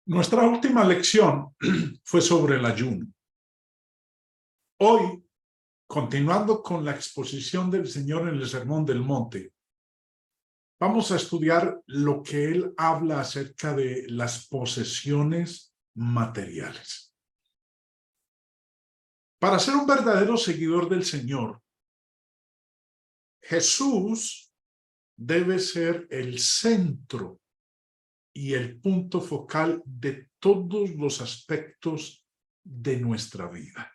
Nuestra última lección fue sobre el ayuno. Hoy, continuando con la exposición del Señor en el Sermón del Monte, vamos a estudiar lo que Él habla acerca de las posesiones materiales. Para ser un verdadero seguidor del Señor, Jesús debe ser el centro y el punto focal de todos los aspectos de nuestra vida.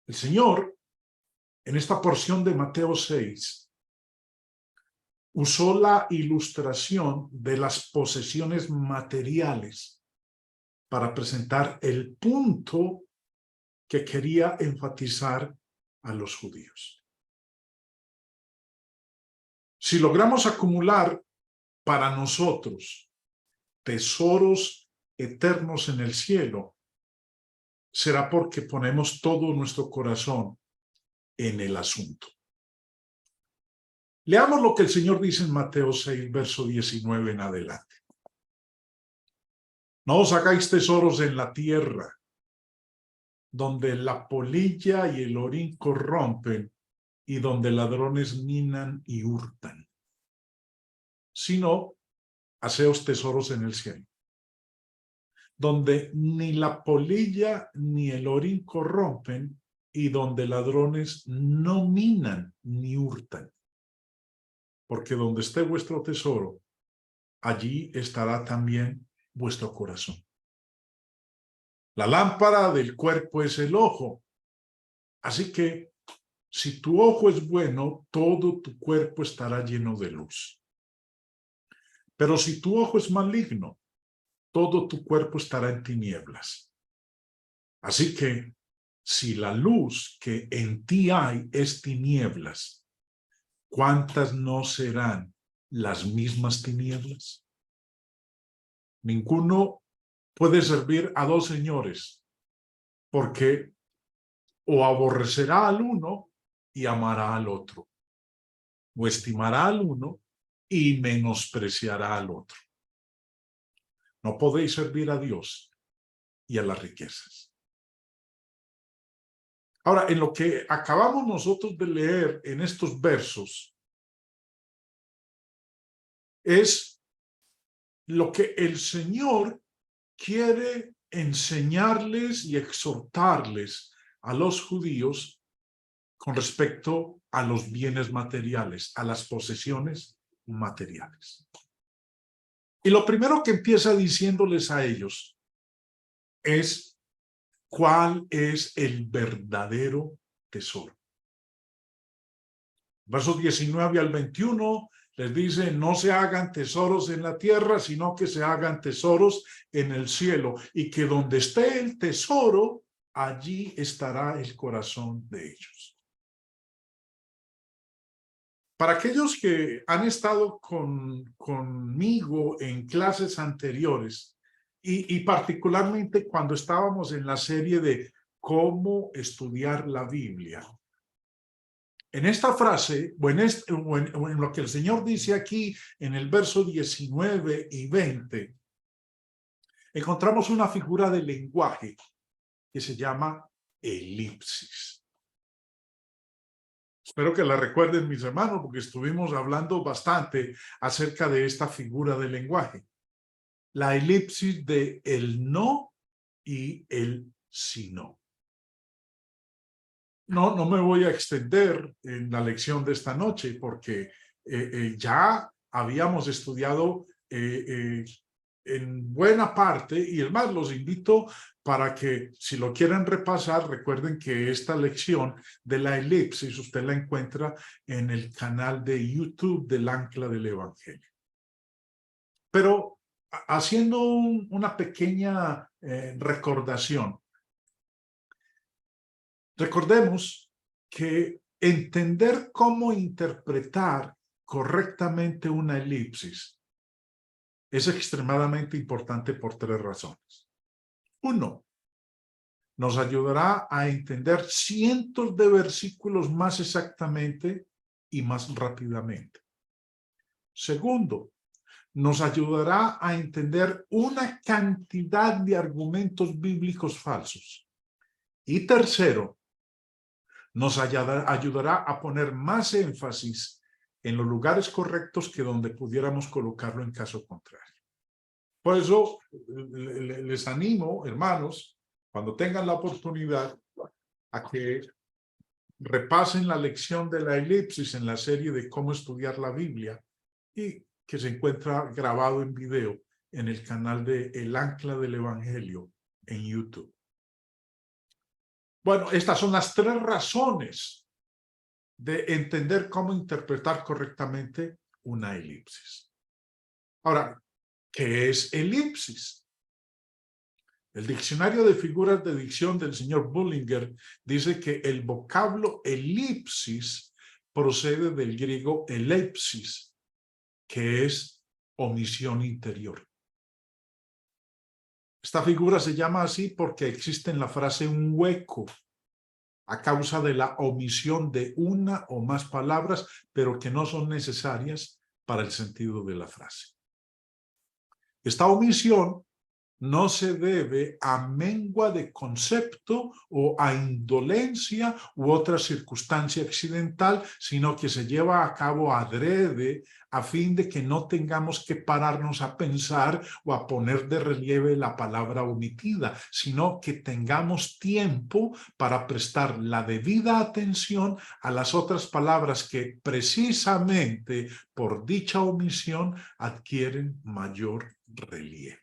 El Señor, en esta porción de Mateo 6, usó la ilustración de las posesiones materiales para presentar el punto que quería enfatizar a los judíos. Si logramos acumular para nosotros tesoros eternos en el cielo, será porque ponemos todo nuestro corazón en el asunto. Leamos lo que el Señor dice en Mateo 6, verso 19 en adelante. No os hagáis tesoros en la tierra, donde la polilla y el orín corrompen y donde ladrones minan y hurtan, sino haceos tesoros en el cielo, donde ni la polilla ni el orín corrompen y donde ladrones no minan ni hurtan. Porque donde esté vuestro tesoro, allí estará también vuestro corazón. La lámpara del cuerpo es el ojo. Así que, si tu ojo es bueno, todo tu cuerpo estará lleno de luz. Pero si tu ojo es maligno, todo tu cuerpo estará en tinieblas. Así que, si la luz que en ti hay es tinieblas, ¿cuántas no serán las mismas tinieblas? Ninguno puede servir a dos señores, porque o aborrecerá al uno y amará al otro, o estimará al uno y menospreciará al otro. No podéis servir a Dios y a las riquezas. Ahora, en lo que acabamos nosotros de leer en estos versos, es lo que el Señor quiere enseñarles y exhortarles a los judíos con respecto a los bienes materiales, a las posesiones materiales. Y lo primero que empieza diciéndoles a ellos es cuál es el verdadero tesoro. Versos 19 al 21 les dice: no se hagan tesoros en la tierra, sino que se hagan tesoros en el cielo, y que donde esté el tesoro, allí estará el corazón de ellos. Para aquellos que han estado conmigo en clases anteriores, y particularmente cuando estábamos en la serie de cómo estudiar la Biblia, en esta frase, o en lo que el Señor dice aquí en el verso 19 y 20, encontramos una figura de lenguaje que se llama elipsis. Espero que la recuerden, mis hermanos, porque estuvimos hablando bastante acerca de esta figura de lenguaje. La elipsis de el no y el si no. No me voy a extender en la lección de esta noche porque ya habíamos estudiado en buena parte, y es más, los invito para que, si lo quieren repasar, recuerden que esta lección de la elipsis usted la encuentra en el canal de YouTube del Ancla del Evangelio. Pero haciendo una pequeña recordación, recordemos que entender cómo interpretar correctamente una elipsis es extremadamente importante por tres razones. Uno, nos ayudará a entender cientos de versículos más exactamente y más rápidamente. Segundo, nos ayudará a entender una cantidad de argumentos bíblicos falsos. Y tercero, nos ayudará a poner más énfasis en los lugares correctos que donde pudiéramos colocarlo en caso contrario. Por eso les animo, hermanos, cuando tengan la oportunidad, a que repasen la lección de la elipsis en la serie de cómo estudiar la Biblia y que se encuentra grabado en video en el canal de El Ancla del Evangelio en YouTube. Bueno, estas son las 3 razones de entender cómo interpretar correctamente una elipsis. Ahora, ¿qué es elipsis? El diccionario de figuras de dicción del señor Bullinger dice que el vocablo elipsis procede del griego elepsis, que es omisión interior. Esta figura se llama así porque existe en la frase un hueco a causa de la omisión de una o más palabras, pero que no son necesarias para el sentido de la frase. Esta omisión no se debe a mengua de concepto o a indolencia u otra circunstancia accidental, sino que se lleva a cabo adrede a fin de que no tengamos que pararnos a pensar o a poner de relieve la palabra omitida, sino que tengamos tiempo para prestar la debida atención a las otras palabras que precisamente por dicha omisión adquieren mayor relieve.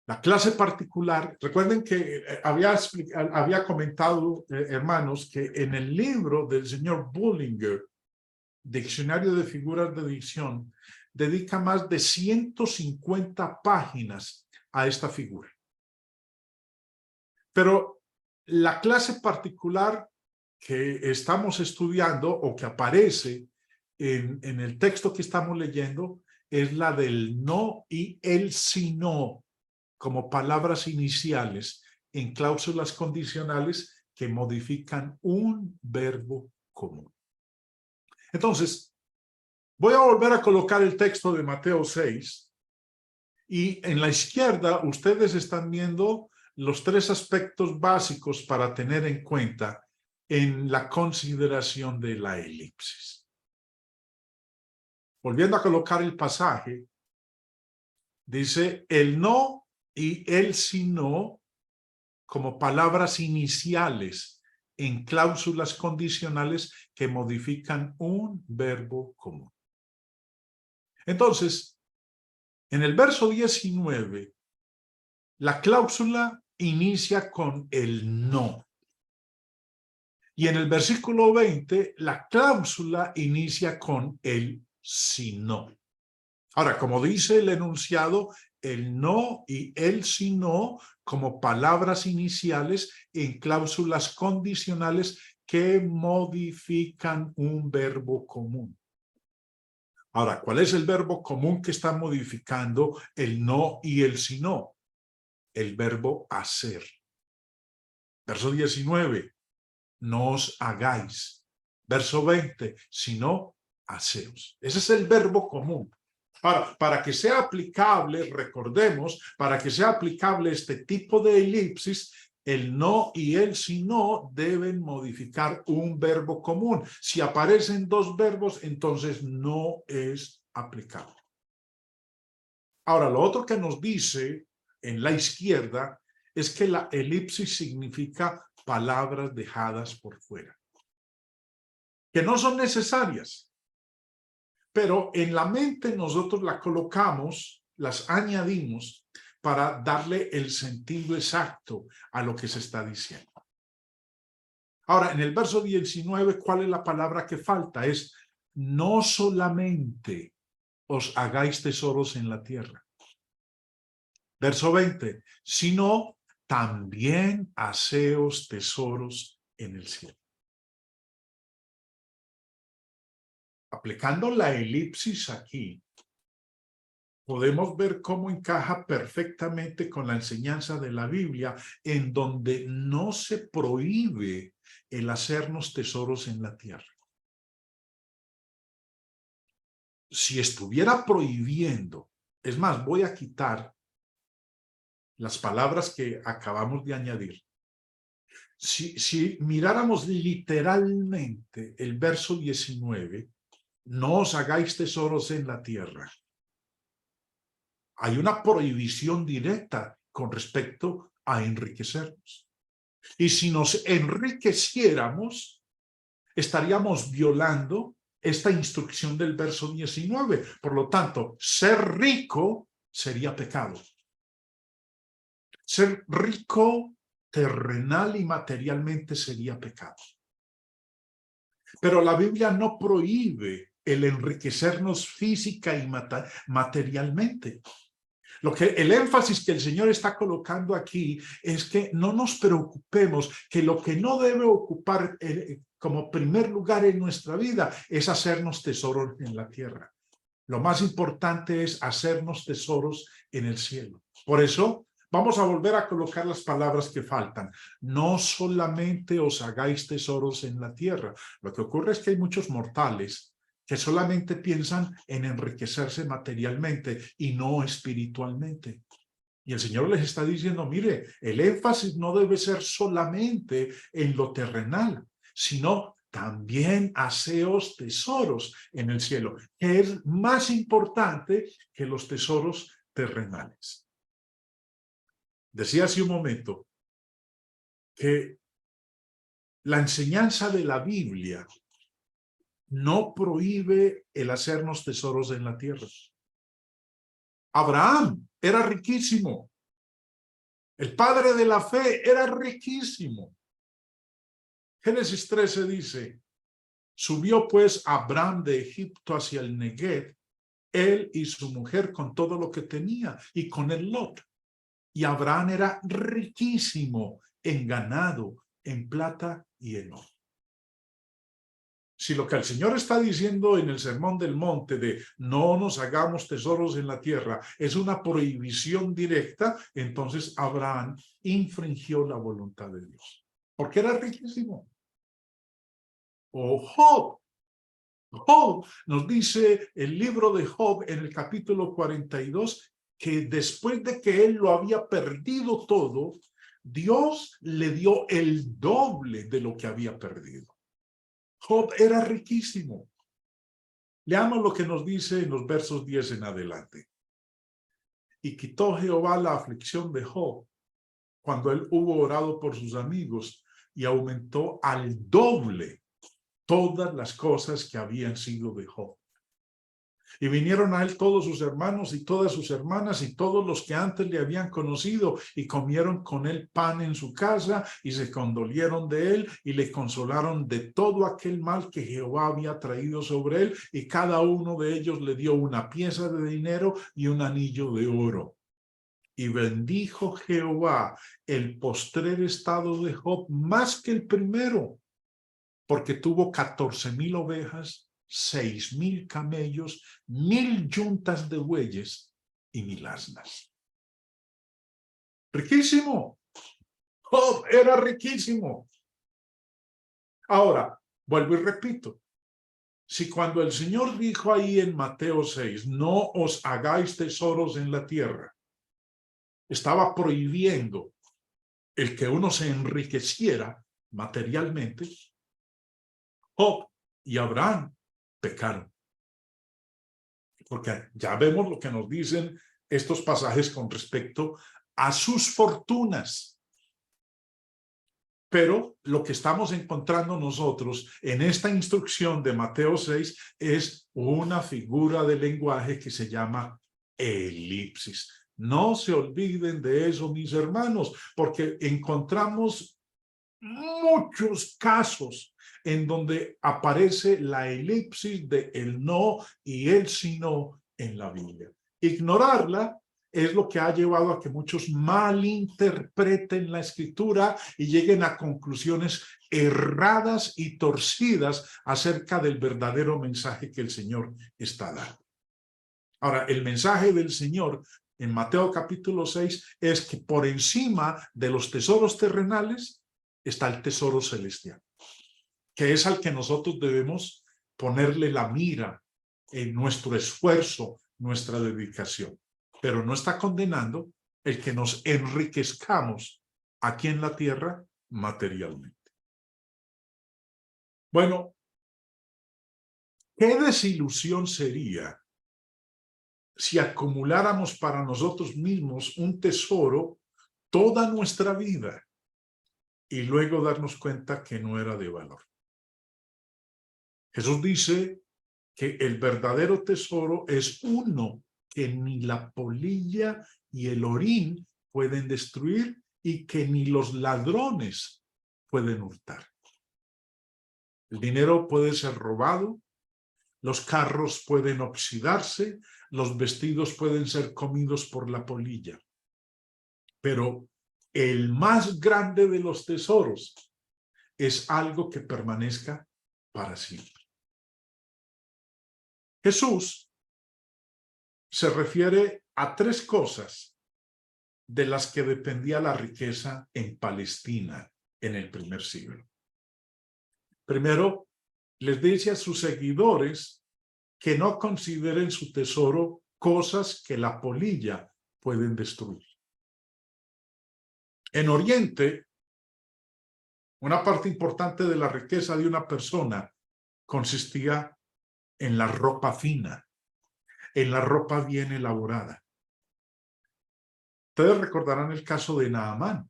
La clase particular, recuerden que había comentado, hermanos, que en el libro del señor Bullinger, Diccionario de Figuras de Dicción, dedica más de 150 páginas a esta figura. Pero la clase particular que estamos estudiando o que aparece en el texto que estamos leyendo es la del no y el si no, como palabras iniciales en cláusulas condicionales que modifican un verbo común. Entonces, voy a volver a colocar el texto de Mateo 6 y en la izquierda ustedes están viendo los 3 aspectos básicos para tener en cuenta en la consideración de la elipsis. Volviendo a colocar el pasaje, dice el no y el si no como palabras iniciales en cláusulas condicionales que modifican un verbo común. Entonces, en el verso 19, la cláusula inicia con el no. Y en el versículo 20, la cláusula inicia con el si no. Ahora, como dice el enunciado, el no y el si no como palabras iniciales en cláusulas condicionales que modifican un verbo común. Ahora, ¿cuál es el verbo común que está modificando el no y el si no? El verbo hacer. Verso 19, no os hagáis. Verso 20, sino haceos. Ese es el verbo común. Para que sea aplicable, recordemos, para que sea aplicable este tipo de elipsis, el no y el si no deben modificar un verbo común. Si aparecen 2 verbos, entonces no es aplicable. Ahora, lo otro que nos dice en la izquierda es que la elipsis significa palabras dejadas por fuera, que no son necesarias. Pero en la mente nosotros la colocamos, las añadimos para darle el sentido exacto a lo que se está diciendo. Ahora, en el verso 19, ¿cuál es la palabra que falta? Es no solamente os hagáis tesoros en la tierra. Verso 20, sino también haceos tesoros en el cielo. Aplicando la elipsis aquí, podemos ver cómo encaja perfectamente con la enseñanza de la Biblia, en donde no se prohíbe el hacernos tesoros en la tierra. si estuviera prohibiendo, es más, voy a quitar las palabras que acabamos de añadir. Si miráramos literalmente el verso 19, no os hagáis tesoros en la tierra. Hay una prohibición directa con respecto a enriquecernos. Y si nos enriqueciéramos, estaríamos violando esta instrucción del verso 19. Por lo tanto, ser rico sería pecado. Ser rico terrenal y materialmente sería pecado. Pero la Biblia no prohíbe el enriquecernos física y materialmente. El énfasis que el Señor está colocando aquí es que no nos preocupemos, que lo que no debe ocupar como primer lugar en nuestra vida es hacernos tesoros en la tierra. Lo más importante es hacernos tesoros en el cielo. Por eso, vamos a volver a colocar las palabras que faltan. No solamente os hagáis tesoros en la tierra. Lo que ocurre es que hay muchos mortales que solamente piensan en enriquecerse materialmente y no espiritualmente. Y el Señor les está diciendo, mire, el énfasis no debe ser solamente en lo terrenal, sino también haceos tesoros en el cielo, que es más importante que los tesoros terrenales. Decía hace un momento que la enseñanza de la Biblia no prohíbe el hacernos tesoros en la tierra. Abraham era riquísimo. El padre de la fe era riquísimo. Génesis 13 dice, subió pues Abraham de Egipto hacia el Negev, él y su mujer con todo lo que tenía, y con el Lot. Y Abraham era riquísimo en ganado, en plata y en oro. Si lo que el Señor está diciendo en el Sermón del Monte de no nos hagamos tesoros en la tierra es una prohibición directa, entonces Abraham infringió la voluntad de Dios, porque era riquísimo. O Job. Job nos dice el libro de Job en el capítulo 42 que después de que él lo había perdido todo, Dios le dio el doble de lo que había perdido. Job era riquísimo. Leamos lo que nos dice en los versos 10 en adelante. Y quitó Jehová la aflicción de Job cuando él hubo orado por sus amigos y aumentó al doble todas las cosas que habían sido de Job. Y vinieron a él todos sus hermanos y todas sus hermanas y todos los que antes le habían conocido y comieron con él pan en su casa y se condolieron de él y le consolaron de todo aquel mal que Jehová había traído sobre él, y cada uno de ellos le dio una pieza de dinero y un anillo de oro. Y bendijo Jehová el postrer estado de Job más que el primero, porque tuvo 14,000 ovejas, 6,000 camellos, 1,000 yuntas de bueyes y 1,000 asnas. Riquísimo. Job era riquísimo. Ahora, vuelvo y repito. Si cuando el Señor dijo ahí en Mateo 6, no os hagáis tesoros en la tierra, estaba prohibiendo el que uno se enriqueciera materialmente, Job y Abraham pecaron. Porque ya vemos lo que nos dicen estos pasajes con respecto a sus fortunas. Pero lo que estamos encontrando nosotros en esta instrucción de Mateo 6 es una figura de lenguaje que se llama elipsis. No se olviden de eso, mis hermanos, porque encontramos muchos casos en donde aparece la elipsis de el no y el sino en la Biblia. Ignorarla es lo que ha llevado a que muchos malinterpreten la escritura y lleguen a conclusiones erradas y torcidas acerca del verdadero mensaje que el Señor está dando. Ahora, el mensaje del Señor en Mateo capítulo 6 es que por encima de los tesoros terrenales está el tesoro celestial, que es al que nosotros debemos ponerle la mira en nuestro esfuerzo, nuestra dedicación. Pero no está condenando el que nos enriquezcamos aquí en la tierra materialmente. Bueno, ¿qué desilusión sería si acumuláramos para nosotros mismos un tesoro toda nuestra vida y luego darnos cuenta que no era de valor? Jesús dice que el verdadero tesoro es uno que ni la polilla y el orín pueden destruir y que ni los ladrones pueden hurtar. El dinero puede ser robado, los carros pueden oxidarse, los vestidos pueden ser comidos por la polilla. Pero el más grande de los tesoros es algo que permanezca para siempre. Jesús se refiere a tres cosas de las que dependía la riqueza en Palestina en el primer siglo. Primero, les dice a sus seguidores que no consideren su tesoro cosas que la polilla pueden destruir. En Oriente, una parte importante de la riqueza de una persona consistía en la ropa fina, en la ropa bien elaborada. Ustedes recordarán el caso de Naamán,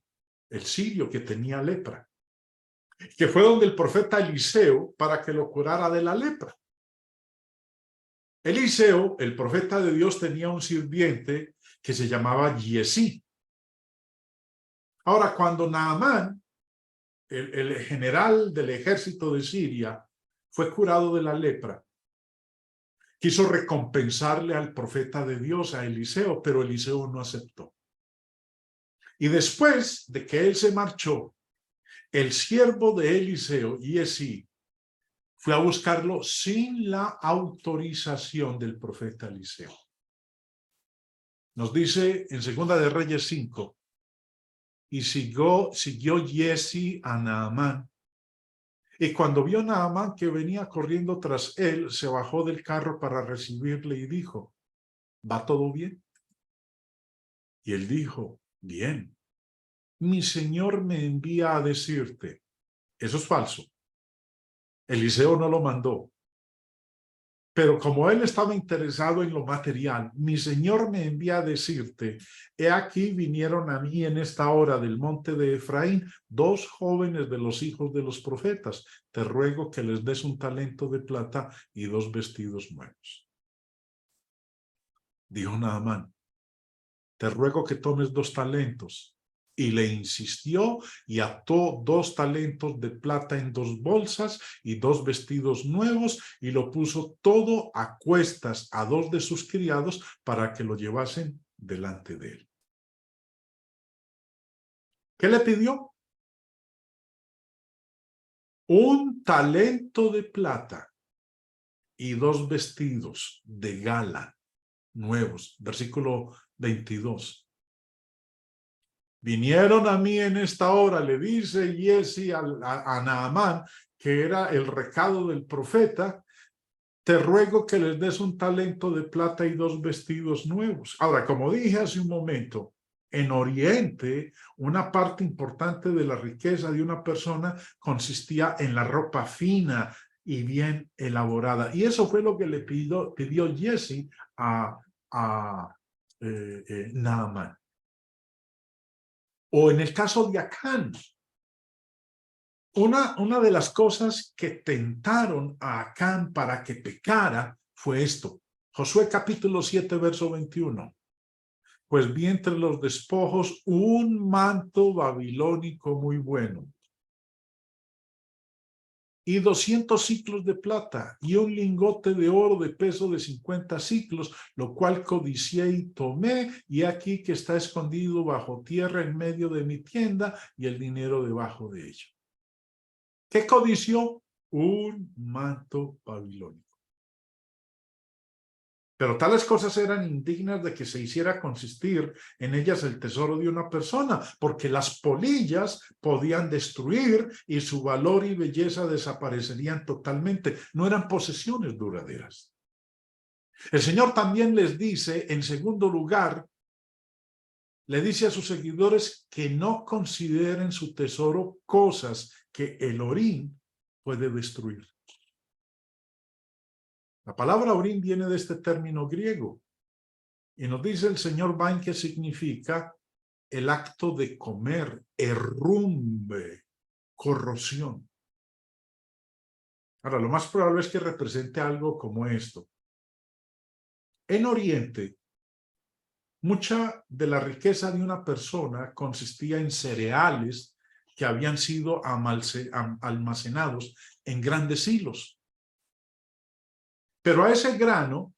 el sirio que tenía lepra, que fue donde el profeta Eliseo para que lo curara de la lepra. Eliseo, el profeta de Dios, tenía un sirviente que se llamaba Giesí. Ahora, cuando Naamán, el general del ejército de Siria, fue curado de la lepra, quiso recompensarle al profeta de Dios, a Eliseo, pero Eliseo no aceptó. Y después de que él se marchó, el siervo de Eliseo, Giesí, fue a buscarlo sin la autorización del profeta Eliseo. Nos dice en Segunda de Reyes 5, y siguió Giesí a Naamán, y cuando vio a Naamán que venía corriendo tras él, se bajó del carro para recibirle y dijo, ¿va todo bien? Y él dijo, bien. Mi señor me envía a decirte, eso es falso. Eliseo no lo mandó. Pero como él estaba interesado en lo material, mi señor me envía a decirte, he aquí vinieron a mí en esta hora del monte de Efraín 2 jóvenes de los hijos de los profetas. Te ruego que les des un talento de plata y 2 vestidos nuevos. Dijo Naamán, te ruego que tomes 2 talentos. Y le insistió y ató 2 talentos de plata en 2 bolsas y 2 vestidos nuevos y lo puso todo a cuestas a 2 de sus criados para que lo llevasen delante de él. ¿Qué le pidió? Un talento de plata y 2 vestidos de gala nuevos. Versículo 22. Vinieron a mí en esta hora, le dice Giesí a Naamán, que era el recado del profeta, te ruego que les des un talento de plata y 2 vestidos nuevos. Ahora, como dije hace un momento, en Oriente, una parte importante de la riqueza de una persona consistía en la ropa fina y bien elaborada. Y eso fue lo que le pidió Giesí a Naamán. O en el caso de Acán, una de las cosas que tentaron a Acán para que pecara fue esto. Josué capítulo 7, verso 21. Pues vi entre los despojos un manto babilónico muy bueno, y 200 siclos de plata, y un lingote de oro de peso de 50 siclos, lo cual codicié y tomé, y aquí que está escondido bajo tierra en medio de mi tienda, y el dinero debajo de ello. ¿Qué codició? Un manto babilónico. Pero tales cosas eran indignas de que se hiciera consistir en ellas el tesoro de una persona, porque las polillas podían destruir y su valor y belleza desaparecerían totalmente. No eran posesiones duraderas. El Señor también les dice, en segundo lugar, le dice a sus seguidores que no consideren su tesoro cosas que el orín puede destruir. La palabra orín viene de este término griego y nos dice el señor Bain que significa el acto de comer, herrumbe, corrosión. Ahora, lo más probable es que represente algo como esto. En Oriente, mucha de la riqueza de una persona consistía en cereales que habían sido almacenados en grandes hilos. Pero a ese grano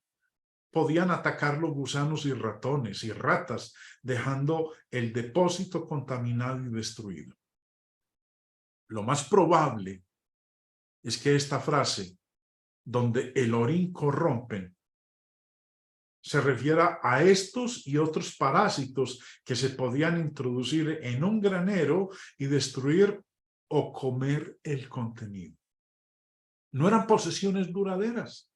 podían atacarlo gusanos y ratones y ratas, dejando el depósito contaminado y destruido. Lo más probable es que esta frase, donde el orín corrompen, se refiera a estos y otros parásitos que se podían introducir en un granero y destruir o comer el contenido. No eran posesiones duraderas.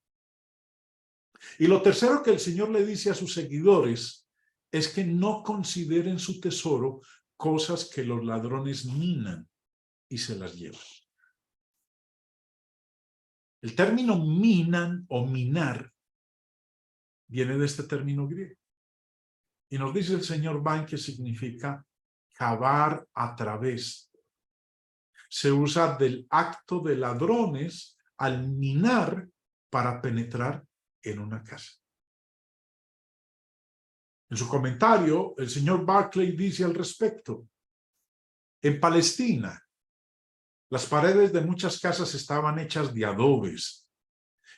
Y lo tercero que el Señor le dice a sus seguidores es que no consideren su tesoro cosas que los ladrones minan y se las llevan. El término minan o minar viene de este término griego. Y nos dice el señor Bain que significa cavar a través. Se usa del acto de ladrones al minar para penetrar en una casa. En su comentario, el señor Barclay dice al respecto: en Palestina, las paredes de muchas casas estaban hechas de adobes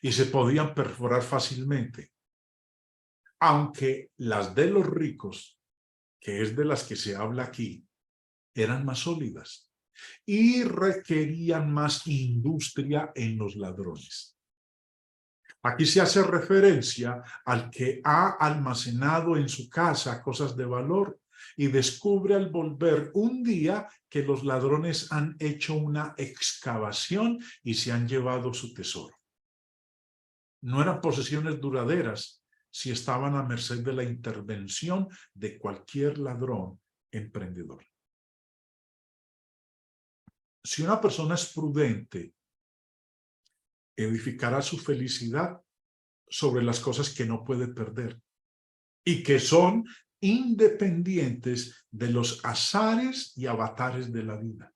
y se podían perforar fácilmente, aunque las de los ricos, que es de las que se habla aquí, eran más sólidas y requerían más industria en los ladrones. Aquí se hace referencia al que ha almacenado en su casa cosas de valor y descubre al volver un día que los ladrones han hecho una excavación y se han llevado su tesoro. No eran posesiones duraderas si estaban a merced de la intervención de cualquier ladrón emprendedor. Si una persona es prudente, edificará su felicidad sobre las cosas que no puede perder y que son independientes de los azares y avatares de la vida.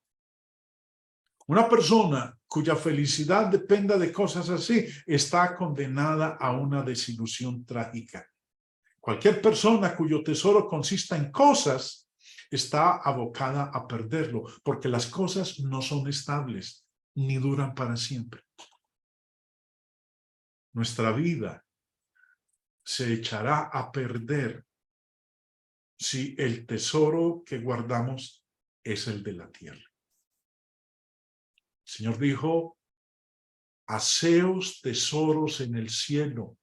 Una persona cuya felicidad dependa de cosas así está condenada a una desilusión trágica. Cualquier persona cuyo tesoro consista en cosas está abocada a perderlo, porque las cosas no son estables ni duran para siempre. Nuestra vida se echará a perder si el tesoro que guardamos es el de la tierra. El Señor dijo: haceos tesoros en el cielo.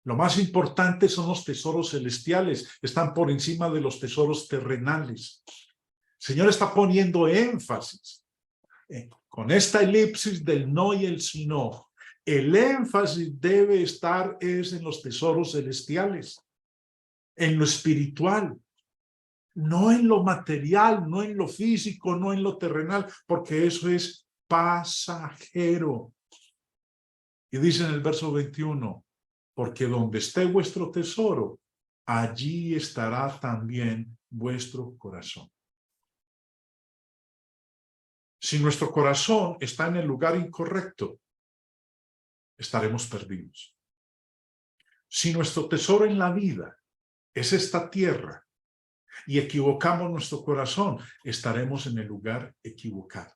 Lo más importante son los tesoros celestiales, están por encima de los tesoros terrenales. El Señor está poniendo énfasis con esta elipsis del no y el sino. El énfasis debe estar en los tesoros celestiales, en lo espiritual, no en lo material, no en lo físico, no en lo terrenal, porque eso es pasajero. Y dice en el verso 21, porque donde esté vuestro tesoro, allí estará también vuestro corazón. Si nuestro corazón está en el lugar incorrecto, estaremos perdidos. Si nuestro tesoro en la vida es esta tierra y equivocamos nuestro corazón, estaremos en el lugar equivocado.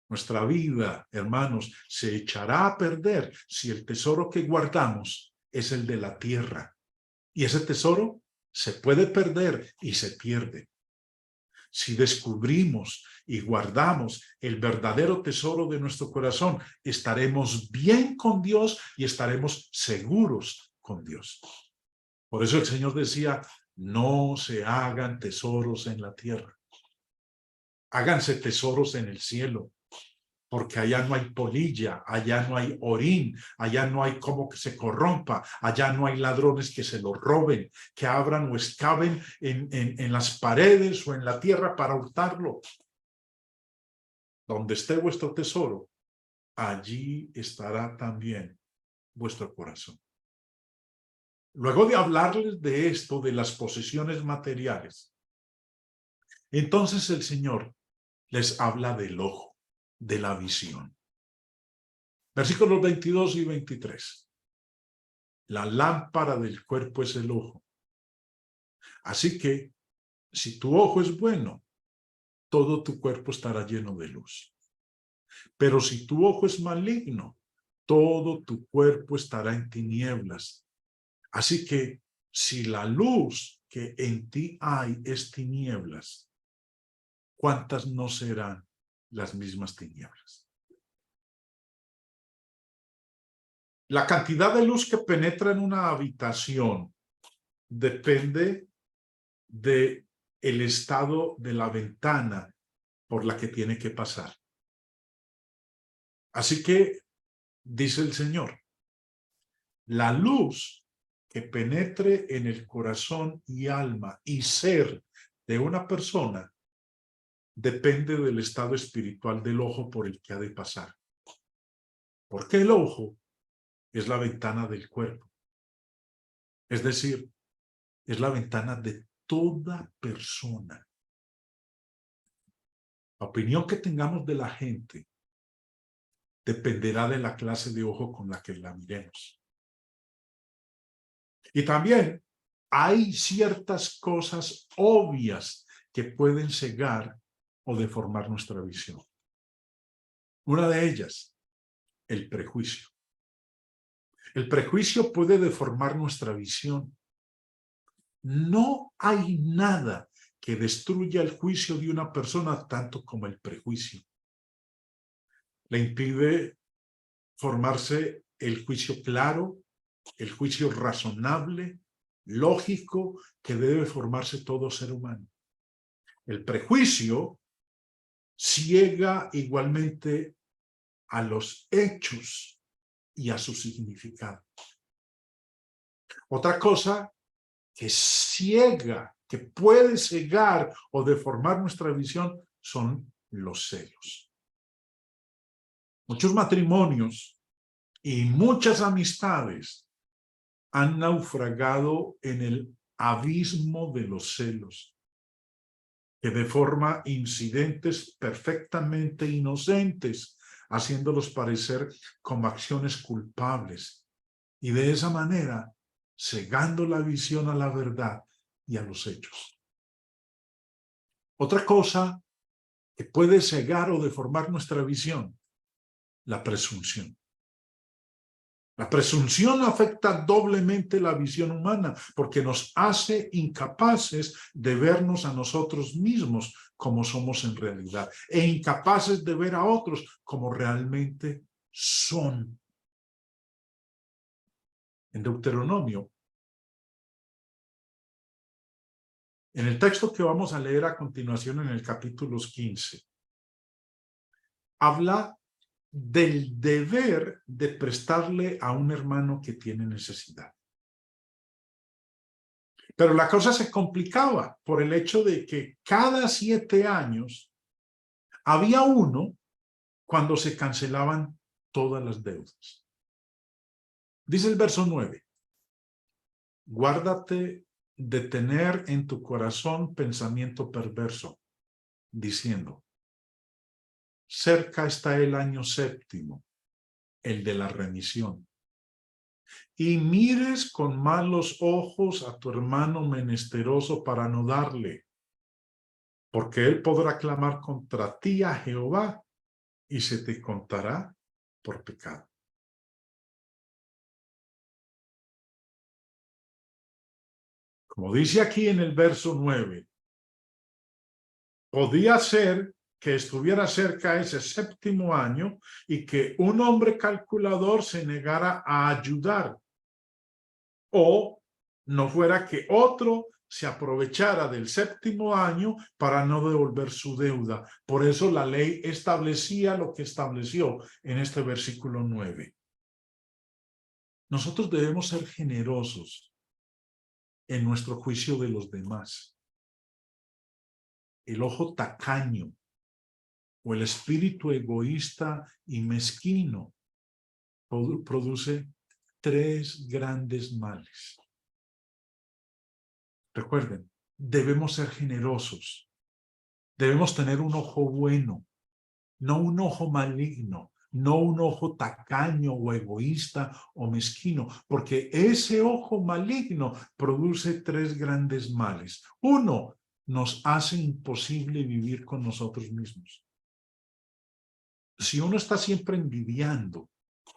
Nuestra vida, hermanos, se echará a perder si el tesoro que guardamos es el de la tierra. Y ese tesoro se puede perder y se pierde. Si descubrimos y guardamos el verdadero tesoro de nuestro corazón, estaremos bien con Dios y estaremos seguros con Dios. Por eso el Señor decía: no se hagan tesoros en la tierra. Háganse tesoros en el cielo. porque allá no hay polilla, allá no hay orín, allá no hay como que se corrompa, allá no hay ladrones que se lo roben, que abran o excaven en las paredes o en la tierra para hurtarlo. Donde esté vuestro tesoro, allí estará también vuestro corazón. Luego de hablarles de esto, de las posesiones materiales, entonces el Señor les habla del ojo, de la visión. Versículos 22 y 23. La lámpara del cuerpo es el ojo. Así que, si tu ojo es bueno, todo tu cuerpo estará lleno de luz. Pero si tu ojo es maligno, todo tu cuerpo estará en tinieblas. Así que, si la luz que en ti hay es tinieblas, ¿cuántas no serán las mismas tinieblas? La cantidad de luz que penetra en una habitación depende del estado de la ventana por la que tiene que pasar. Así que, dice el Señor, la luz que penetre en el corazón y alma y ser de una persona depende del estado espiritual del ojo por el que ha de pasar. Porque el ojo es la ventana del cuerpo. Es decir, es la ventana de toda persona. La opinión que tengamos de la gente dependerá de la clase de ojo con la que la miremos. Y también hay ciertas cosas obvias que pueden cegar o deformar nuestra visión. Una de ellas, el prejuicio. El prejuicio puede deformar nuestra visión. No hay nada que destruya el juicio de una persona tanto como el prejuicio. Le impide formarse el juicio claro, el juicio razonable, lógico, que debe formarse todo ser humano. El prejuicio ciega igualmente a los hechos y a su significado. Otra cosa que ciega, que puede cegar o deformar nuestra visión son los celos. Muchos matrimonios y muchas amistades han naufragado en el abismo de los celos, que deforma incidentes perfectamente inocentes, haciéndolos parecer como acciones culpables, y de esa manera cegando la visión a la verdad y a los hechos. Otra cosa que puede cegar o deformar nuestra visión, la presunción. La presunción afecta doblemente la visión humana porque nos hace incapaces de vernos a nosotros mismos como somos en realidad e incapaces de ver a otros como realmente son. En Deuteronomio, en el texto que vamos a leer a continuación en el capítulo 15, habla del deber de prestarle a un hermano que tiene necesidad. Pero la cosa se complicaba por el hecho de que cada 7 años había uno cuando se cancelaban todas las deudas. Dice el verso 9, guárdate de tener en tu corazón pensamiento perverso, diciendo, cerca está el año 7º, el de la remisión. Y mires con malos ojos a tu hermano menesteroso para no darle, porque él podrá clamar contra ti a Jehová y se te contará por pecado. Como dice aquí en el verso 9, podía ser que estuviera cerca ese 7º año y que un hombre calculador se negara a ayudar, o no fuera que otro se aprovechara del 7º año para no devolver su deuda. Por eso la ley establecía lo que estableció en este versículo 9. Nosotros debemos ser generosos en nuestro juicio de los demás. El ojo tacaño o el espíritu egoísta y mezquino produce 3 grandes males. Recuerden, debemos ser generosos. Debemos tener un ojo bueno, no un ojo maligno, no un ojo tacaño o egoísta o mezquino, porque ese ojo maligno produce 3 grandes males. 1, nos hace imposible vivir con nosotros mismos. Si uno está siempre envidiando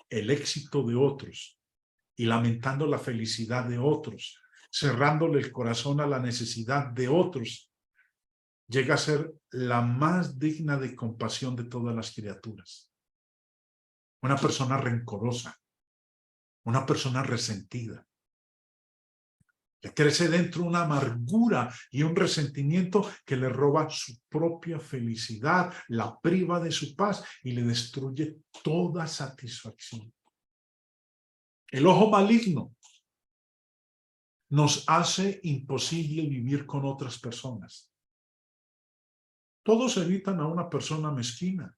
el éxito de otros y lamentando la felicidad de otros, cerrándole el corazón a la necesidad de otros, llega a ser la más digna de compasión de todas las criaturas. Una persona rencorosa, una persona resentida. Le crece dentro una amargura y un resentimiento que le roba su propia felicidad, la priva de su paz y le destruye toda satisfacción. El ojo maligno nos hace imposible vivir con otras personas. Todos evitan a una persona mezquina.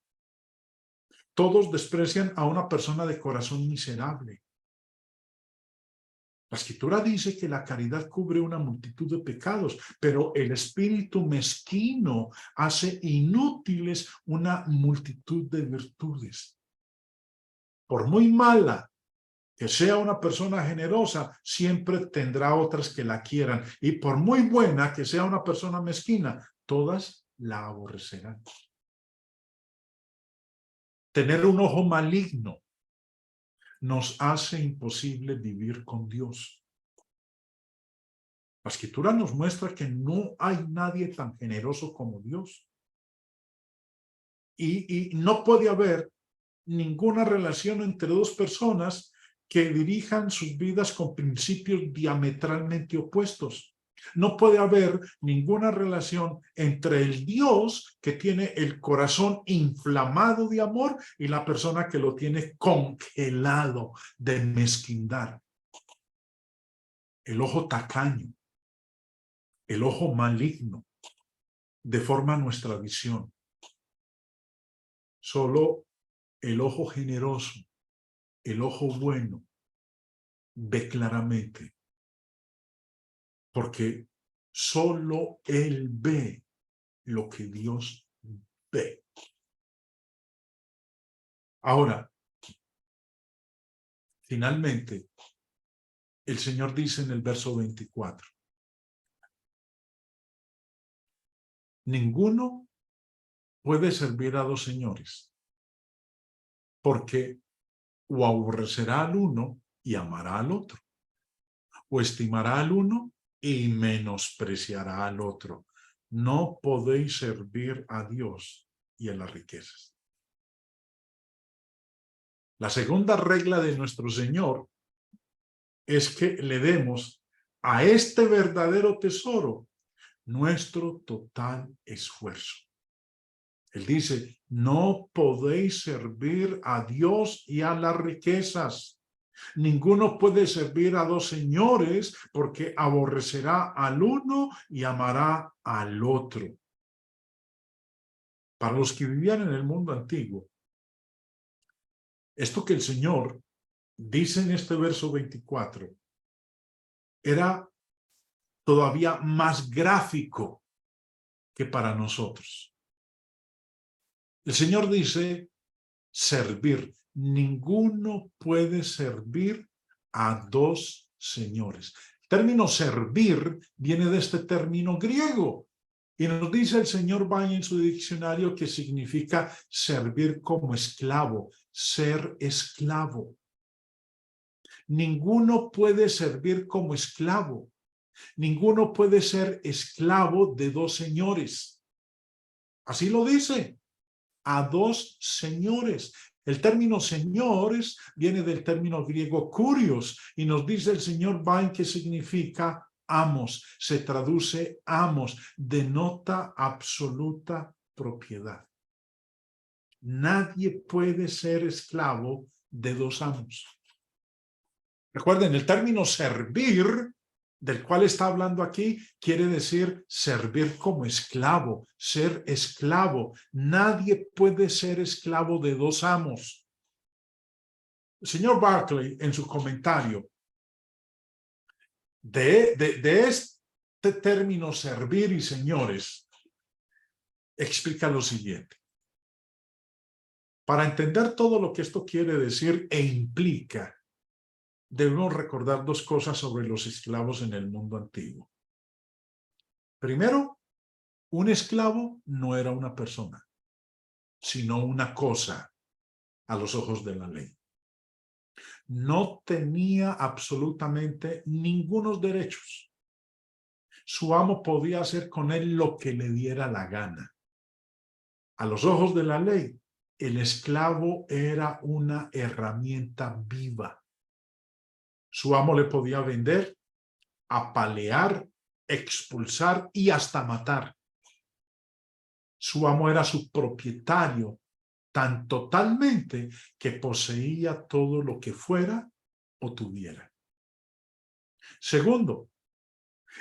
Todos desprecian a una persona de corazón miserable. La Escritura dice que la caridad cubre una multitud de pecados, pero el espíritu mezquino hace inútiles una multitud de virtudes. Por muy mala que sea una persona generosa, siempre tendrá otras que la quieran. Y por muy buena que sea una persona mezquina, todas la aborrecerán. Tener un ojo maligno nos hace imposible vivir con Dios. La Escritura nos muestra que no hay nadie tan generoso como Dios. Y no puede haber ninguna relación entre 2 personas que dirijan sus vidas con principios diametralmente opuestos. No puede haber ninguna relación entre el Dios que tiene el corazón inflamado de amor y la persona que lo tiene congelado de mezquindad. El ojo tacaño, el ojo maligno, deforma nuestra visión. Solo el ojo generoso, el ojo bueno, ve claramente. Porque solo Él ve lo que Dios ve. Ahora, finalmente, el Señor dice en el verso 24, ninguno puede servir a 2 señores, porque o aborrecerá al uno y amará al otro, o estimará al uno y menospreciará al otro. No podéis servir a Dios y a las riquezas. La segunda regla de nuestro Señor es que le demos a este verdadero tesoro nuestro total esfuerzo. Él dice, no podéis servir a Dios y a las riquezas. Ninguno puede servir a 2 señores porque aborrecerá al uno y amará al otro. Para los que vivían en el mundo antiguo, esto que el Señor dice en este verso 24 era todavía más gráfico que para nosotros. El Señor dice servir. Ninguno puede servir a 2 señores. El término servir viene de este término griego y nos dice el señor Bain en su diccionario que significa servir como esclavo, ser esclavo. Ninguno puede servir como esclavo. Ninguno puede ser esclavo de 2 señores. Así lo dice. A 2 señores. El término señores viene del término griego kurios y nos dice el señor Bain que significa amos, se traduce amos, denota absoluta propiedad. Nadie puede ser esclavo de dos amos. Recuerden, el término servir, del cual está hablando aquí, quiere decir servir como esclavo, ser esclavo. Nadie puede ser esclavo de dos amos. El señor Barclay, en su comentario de este término servir y señores, explica lo siguiente. Para entender todo lo que esto quiere decir e implica, debemos recordar dos cosas sobre los esclavos en el mundo antiguo. Primero, un esclavo no era una persona, sino una cosa a los ojos de la ley. No tenía absolutamente ningunos derechos. Su amo podía hacer con él lo que le diera la gana. A los ojos de la ley, el esclavo era una herramienta viva. Su amo le podía vender, apalear, expulsar y hasta matar. Su amo era su propietario tan totalmente que poseía todo lo que fuera o tuviera. Segundo,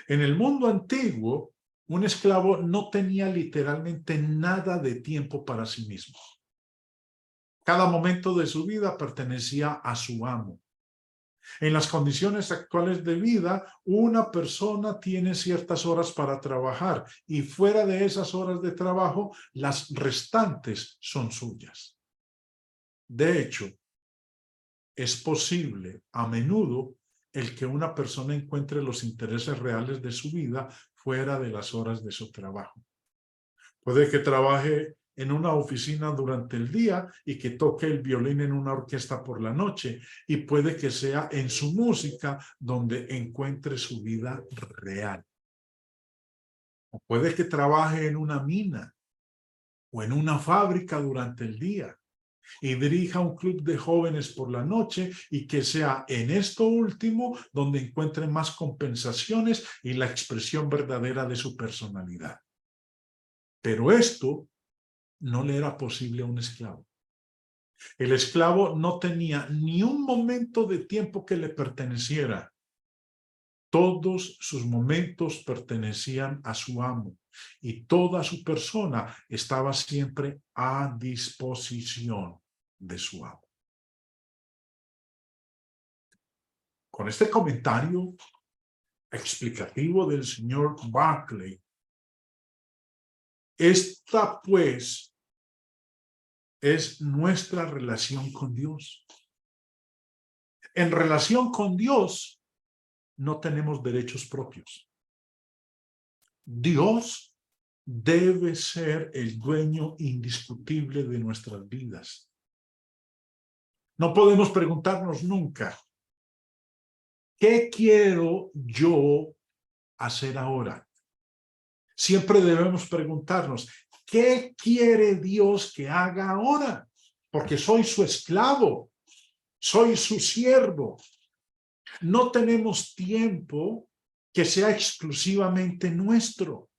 en el mundo antiguo, un esclavo no tenía literalmente nada de tiempo para sí mismo. Cada momento de su vida pertenecía a su amo. En las condiciones actuales de vida, una persona tiene ciertas horas para trabajar y fuera de esas horas de trabajo, las restantes son suyas. De hecho, es posible a menudo el que una persona encuentre los intereses reales de su vida fuera de las horas de su trabajo. Puede que trabaje en una oficina durante el día y que toque el violín en una orquesta por la noche, y puede que sea en su música donde encuentre su vida real. O puede que trabaje en una mina o en una fábrica durante el día y dirija un club de jóvenes por la noche, y que sea en esto último donde encuentre más compensaciones y la expresión verdadera de su personalidad. Pero esto no le era posible a un esclavo. El esclavo no tenía ni un momento de tiempo que le perteneciera. Todos sus momentos pertenecían a su amo y toda su persona estaba siempre a disposición de su amo. Con este comentario explicativo del señor Barclay, esta pues es nuestra relación con Dios. En relación con Dios no tenemos derechos propios. Dios debe ser el dueño indiscutible de nuestras vidas. No podemos preguntarnos nunca, ¿qué quiero yo hacer ahora? Siempre debemos preguntarnos, ¿qué quiere Dios que haga ahora? Porque soy su esclavo, soy su siervo. No tenemos tiempo que sea exclusivamente nuestro.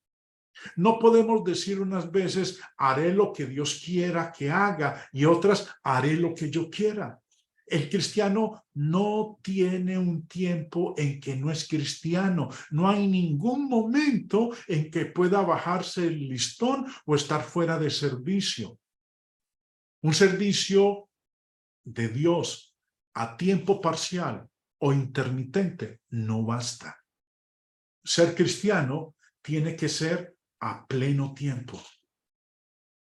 No podemos decir unas veces, haré lo que Dios quiera que haga, y otras, haré lo que yo quiera. El cristiano no tiene un tiempo en que no es cristiano. No hay ningún momento en que pueda bajarse el listón o estar fuera de servicio. Un servicio de Dios a tiempo parcial o intermitente no basta. Ser cristiano tiene que ser a pleno tiempo.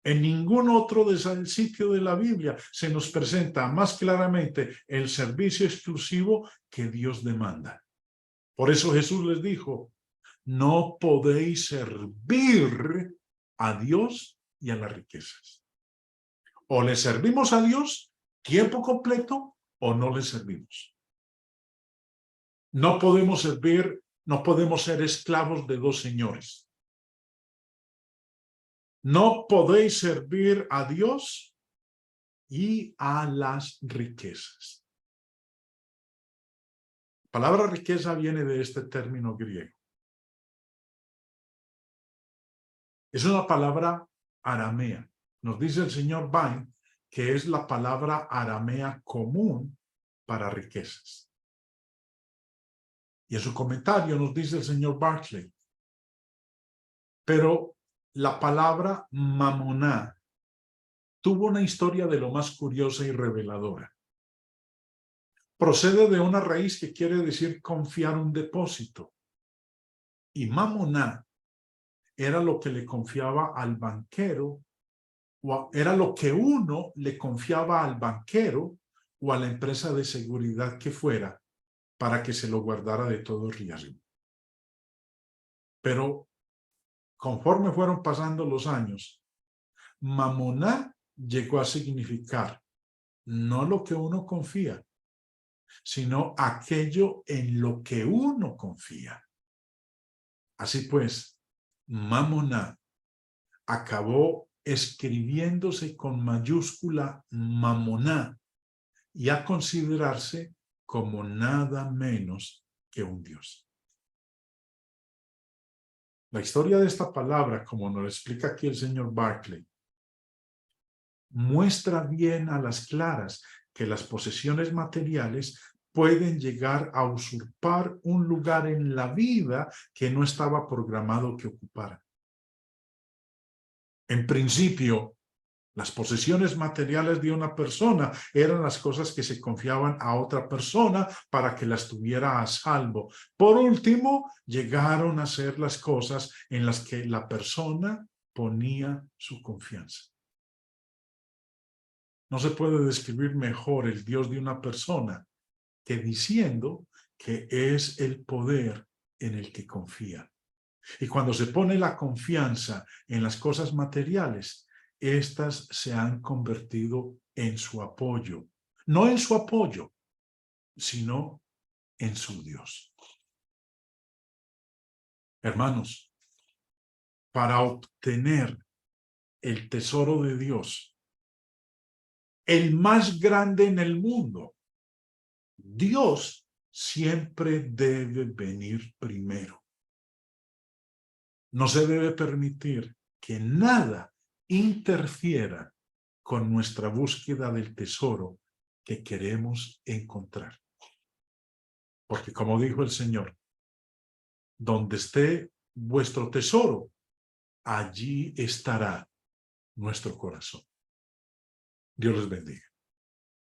En ningún otro sitio de la Biblia se nos presenta más claramente el servicio exclusivo que Dios demanda. Por eso Jesús les dijo, no podéis servir a Dios y a las riquezas. O le servimos a Dios tiempo completo o no le servimos. No podemos ser esclavos de dos señores. No podéis servir a Dios y a las riquezas. palabra riqueza viene de este término griego. Es una palabra aramea. Nos dice el señor Vine que es la palabra aramea común para riquezas. Y en su comentario nos dice el señor Barclay, pero la palabra mamoná tuvo una historia de lo más curiosa y reveladora. Procede de una raíz que quiere decir confiar un depósito. Y mamoná era lo que le confiaba al banquero, o era lo que uno le confiaba al banquero o a la empresa de seguridad que fuera para que se lo guardara de todo riesgo. Pero conforme fueron pasando los años, mamoná llegó a significar no lo que uno confía, sino aquello en lo que uno confía. Así pues, mamoná acabó escribiéndose con mayúscula mamoná y a considerarse como nada menos que un dios. La historia de esta palabra, como nos lo explica aquí el señor Barclay, muestra bien a las claras que las posesiones materiales pueden llegar a usurpar un lugar en la vida que no estaba programado que ocupara. En principio, las posesiones materiales de una persona eran las cosas que se confiaban a otra persona para que las tuviera a salvo. Por último, llegaron a ser las cosas en las que la persona ponía su confianza. No se puede describir mejor el Dios de una persona que diciendo que es el poder en el que confía. Y cuando se pone la confianza en las cosas materiales, estas se han convertido en su apoyo. No en su apoyo, sino en su Dios. Hermanos, para obtener el tesoro de Dios, el más grande en el mundo, Dios siempre debe venir primero. No se debe permitir que nada interfiera con nuestra búsqueda del tesoro que queremos encontrar. Porque como dijo el Señor, donde esté vuestro tesoro, allí estará nuestro corazón. Dios les bendiga.